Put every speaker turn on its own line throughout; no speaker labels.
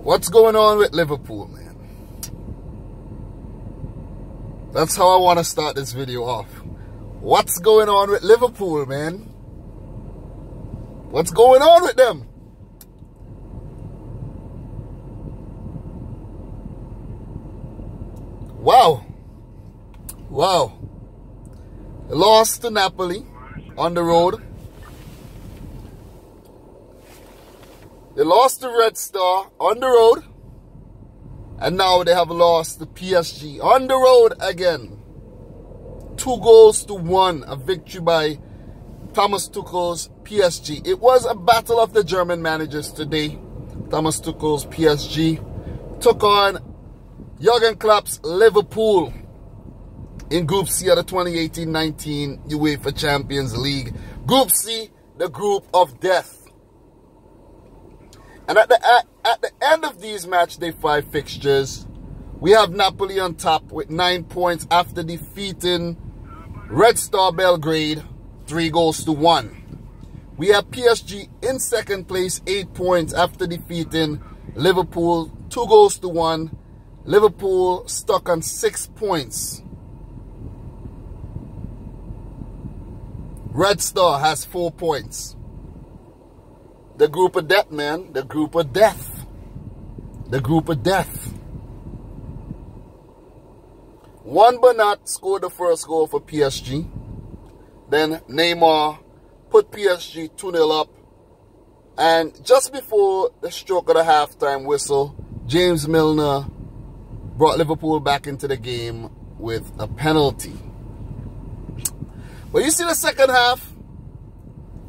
What's going on with Liverpool, man? That's how I want to start this video off. What's going on with Liverpool, man? What's going on with them? Wow. Wow. Lost to Napoli on the road. They lost to Red Star on the road. And now they have lost to PSG on the road again. 2-1, a victory by Thomas Tuchel's PSG. It was a battle of the German managers today. Thomas Tuchel's PSG took on Jurgen Klopp's Liverpool in Group C of the 2018-19 UEFA Champions League. Group C, the group of death. And at the end of these match day 5 fixtures, we have Napoli on top with 9 points after defeating Red Star Belgrade 3-1. We have PSG in second place, 8 points after defeating Liverpool 2-1. Liverpool stuck on 6 points. Red Star has 4 points. The group of death, man. The group of death. The group of death. Juan Bernat scored the first goal for PSG. Then Neymar put PSG 2-0 up. And just before the stroke of the halftime whistle, James Milner brought Liverpool back into the game with a penalty. But you see the second half,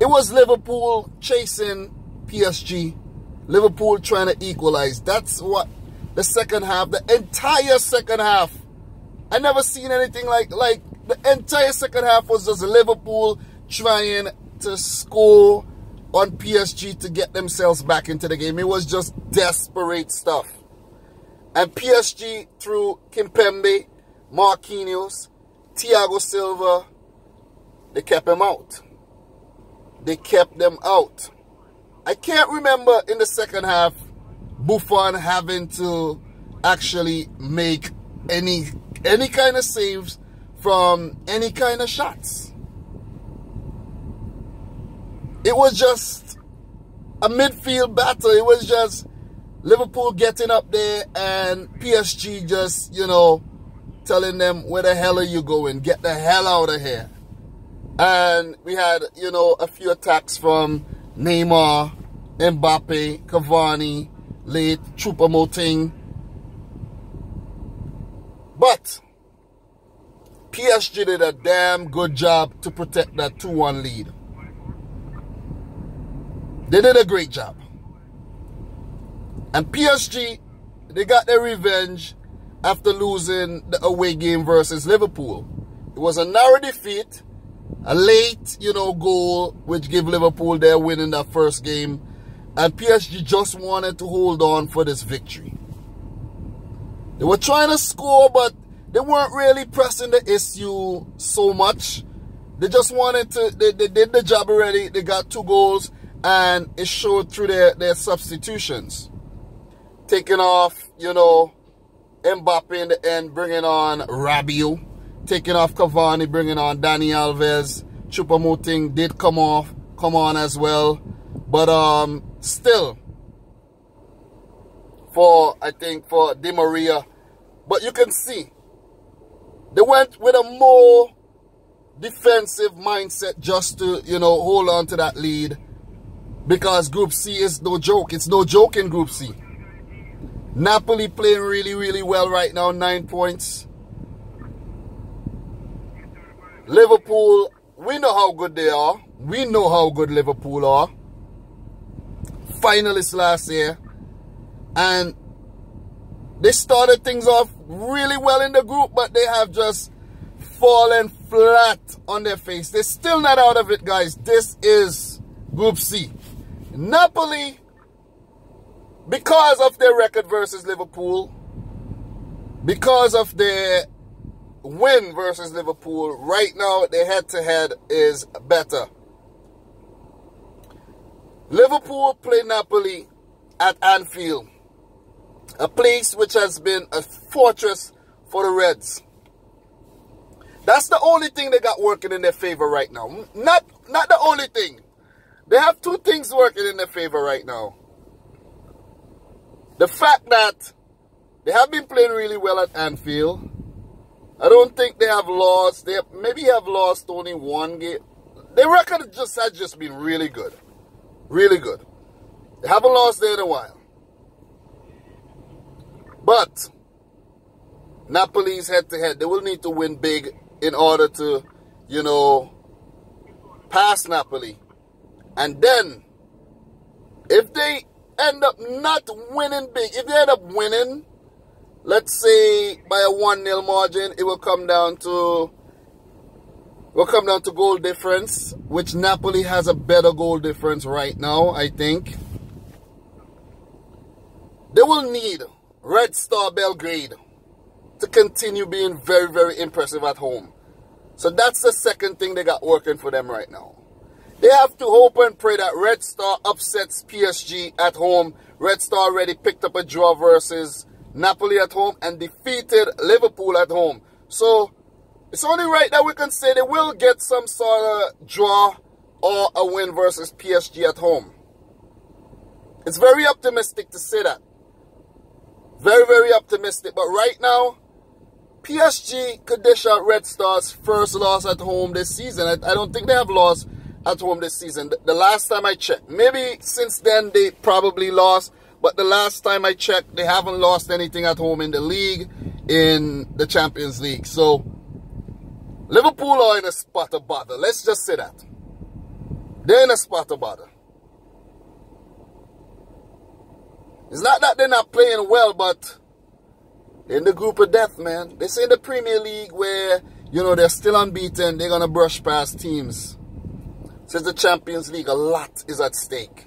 it was Liverpool chasing PSG. Liverpool trying to equalize. That's what the second half, the entire second half. I never seen anything like the entire second half was just Liverpool trying to score on PSG to get themselves back into the game. It was just desperate stuff. And PSG through Kimpembe, Marquinhos, Thiago Silva, they kept him out. They kept them out. I can't remember in the second half Buffon having to actually make any kind of saves from any kind of shots. It was just a midfield battle. It was just Liverpool getting up there and PSG just, you know, telling them, where the hell are you going? Get the hell out of here. And we had, you know, a few attacks from Neymar, Mbappe, Cavani, late Choupo-Moting. But PSG did a damn good job to protect that 2-1 lead. They did a great job. And PSG, they got their revenge after losing the away game versus Liverpool. It was a narrow defeat. A late, you know, goal which gave Liverpool their win in that first game. And PSG just wanted to hold on for this victory. They were trying to score, but they weren't really pressing the issue so much. They just wanted to, they did the job already. They got 2 goals and it showed through their substitutions. Taking off, you know, Mbappe in the end, bringing on Rabiot. Taking off Cavani, bringing on Dani Alves. Choupo-Moting did come on as well. But still, I think for Di Maria. But you can see, they went with a more defensive mindset just to, you know, hold on to that lead. Because Group C is no joke. It's no joke in Group C. Napoli playing really, really well right now, 9 points. Liverpool, we know how good they are. We know how good Liverpool are. Finalists last year. And they started things off really well in the group, but they have just fallen flat on their face. They're still not out of it, guys. This is Group C. Napoli, because of their record versus Liverpool, because of their win versus Liverpool, right now their head-to-head is better. Liverpool play Napoli at Anfield. A place which has been a fortress for the Reds. That's the only thing they got working in their favor right now. Not the only thing. They have two things working in their favor right now. The fact that they have been playing really well at Anfield. I don't think they have lost. They maybe have lost only one game. Their record has just been really good. Really good. They haven't lost there in a while. But Napoli's head-to-head, they will need to win big in order to, you know, pass Napoli. And then, if they end up not winning big, if they end up winning, let's say by a 1-0 margin, it will come down to goal difference, which Napoli has a better goal difference right now, I think. They will need Red Star Belgrade to continue being very, very impressive at home. So that's the second thing they got working for them right now. They have to hope and pray that Red Star upsets PSG at home. Red Star already picked up a draw versus Napoli at home and defeated Liverpool at home. So it's only right that we can say they will get some sort of draw or a win versus PSG at home. It's very optimistic to say that. Very, very optimistic. But right now, PSG could dish out Red Star's first loss at home this season. I don't think they have lost at home this season. The last time I checked, maybe since then they probably lost. But the last time I checked, they haven't lost anything at home in the league, in the Champions League. So, Liverpool are in a spot of bother. Let's just say that. They're in a spot of bother. It's not that they're not playing well, but they're in the group of death, man. They say in the Premier League where, you know, they're still unbeaten, they're going to brush past teams. Since the Champions League, a lot is at stake.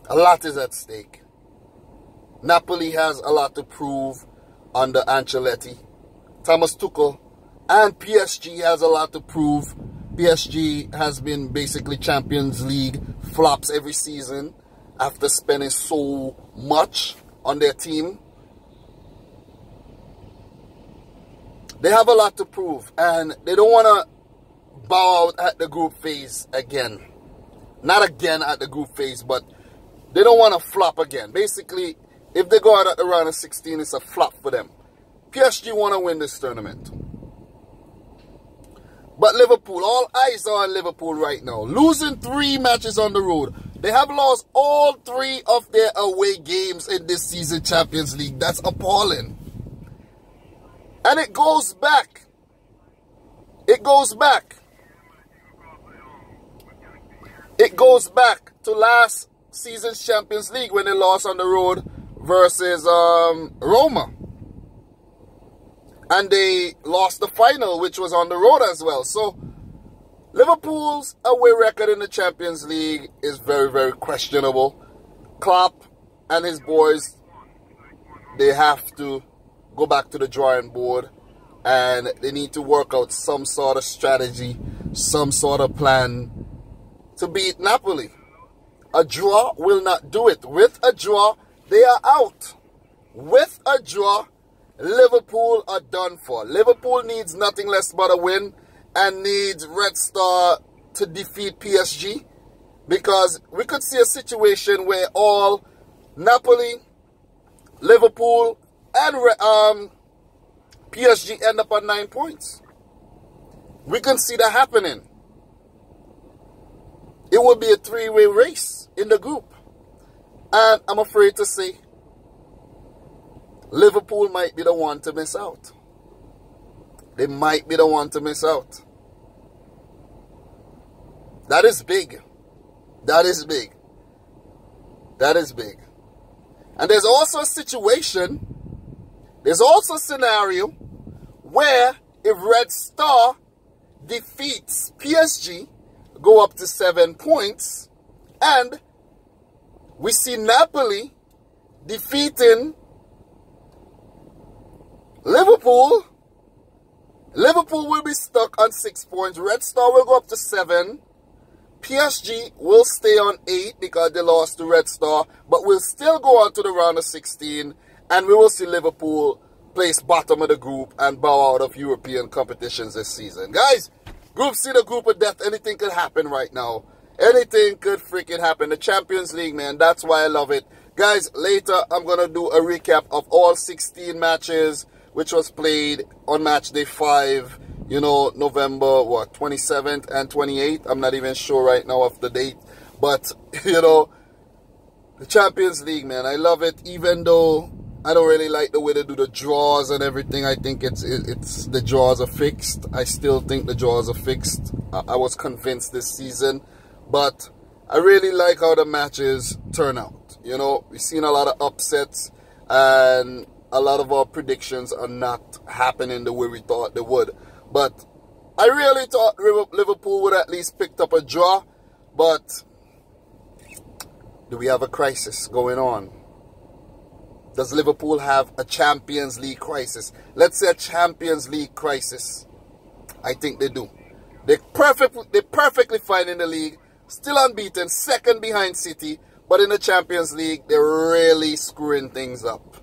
A lot is at stake. Napoli has a lot to prove under Ancelotti. Thomas Tuchel and PSG has a lot to prove. PSG has been basically Champions League flops every season after spending so much on their team. They have a lot to prove and they don't want to bow out at the group phase again. Not again at the group phase, but they don't want to flop again. Basically, if they go out at the round of 16, it's a flop for them. PSG want to win this tournament. But Liverpool, all eyes are on Liverpool right now. Losing 3 matches on the road. They have lost all 3 of their away games in this season Champions League. That's appalling. And it goes back. It goes back. It goes back to last season's Champions League when they lost on the road versus Roma. And they lost the final, which was on the road as well. So, Liverpool's away record in the Champions League is very, very questionable. Klopp and his boys, they have to go back to the drawing board. And they need to work out some sort of strategy, some sort of plan to beat Napoli. A draw will not do it. With a draw, they are out. With a draw, Liverpool are done for. Liverpool needs nothing less but a win and needs Red Star to defeat PSG, because we could see a situation where all Napoli, Liverpool and PSG end up on 9 points. We can see that happening. It will be a 3-way race in the group. And I'm afraid to say, Liverpool might be the one to miss out. They might be the one to miss out. That is big. That is big. That is big. And there's also a situation, there's also a scenario where if Red Star defeats PSG, go up to 7 points, and we see Napoli defeating Liverpool. Liverpool will be stuck on 6 points. Red Star will go up to 7. PSG will stay on 8 because they lost to Red Star, but we'll still go on to the round of 16, and we will see Liverpool place bottom of the group and bow out of European competitions this season. Guys, Group C, the group of death, anything could happen right now. Anything could freaking happen. The Champions League, man, that's why I love it. Guys, later I'm going to do a recap of all 16 matches which was played on match day 5. You know, November, what, 27th and 28th? I'm not even sure right now of the date. But, you know, the Champions League, man, I love it. Even though I don't really like the way they do the draws and everything. I think it's the draws are fixed. I still think the draws are fixed. I was convinced this season. But I really like how the matches turn out. You know, we've seen a lot of upsets. And a lot of our predictions are not happening the way we thought they would. But I really thought Liverpool would at least picked up a draw. But do we have a crisis going on? Does Liverpool have a Champions League crisis? Let's say a Champions League crisis. I think they do. They're perfectly fine in the league. Still unbeaten. Second behind City. But in the Champions League, they're really screwing things up.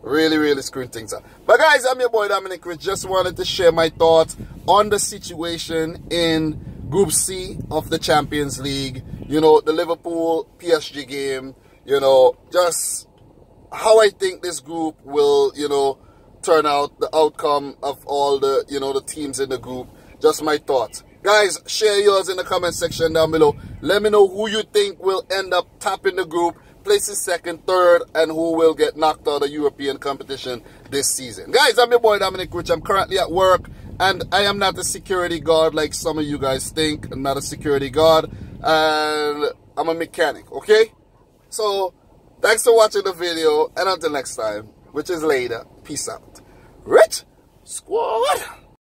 Really screwing things up. But guys, I'm your boy Dominic. Just wanted to share my thoughts on the situation in Group C of the Champions League. You know, the Liverpool PSG game. You know, just how I think this group will, you know, turn out, the outcome of all the, you know, the teams in the group. Just my thoughts. Guys, share yours in the comment section down below. Let me know who you think will end up topping the group, placing second, third, and who will get knocked out of European competition this season. Guys, I'm your boy Dominic Rich. I'm currently at work, and I am not a security guard like some of you guys think. I'm not a security guard, and I'm a mechanic, okay? So, thanks for watching the video, and until next time, which is later, peace out. Rich Squad!